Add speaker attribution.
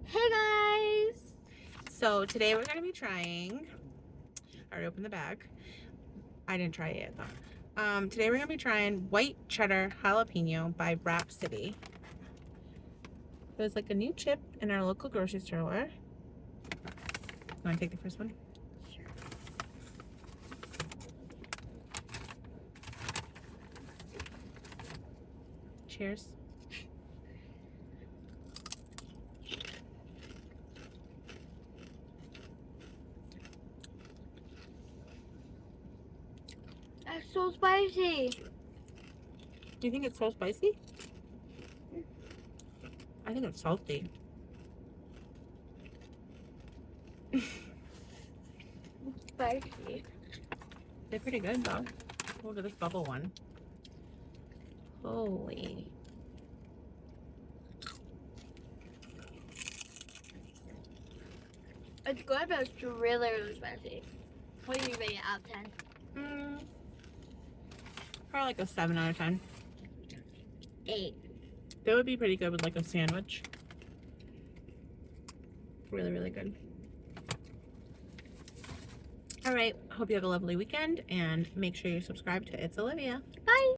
Speaker 1: Hey guys!
Speaker 2: So today we're going to be trying, I already opened the bag. I didn't try it yet though. Today we're going to be trying white cheddar jalapeno by Rhapsody. There's like a new chip in our local grocery store. You want to take the first one?
Speaker 1: Sure.
Speaker 2: Cheers.
Speaker 1: That's so spicy.
Speaker 2: Do you think it's so spicy? I think it's salty.
Speaker 1: Spicy.
Speaker 2: They're pretty good though. Look at this bubble one. Holy.
Speaker 1: It's good, but it's really, really spicy. What do you rate it out of 10?
Speaker 2: Probably like a 7 out of 10.
Speaker 1: 8.
Speaker 2: That would be pretty good with like a sandwich. Really, really good. All right, hope you have a lovely weekend and make sure you subscribe to It's Olivia.
Speaker 1: Bye!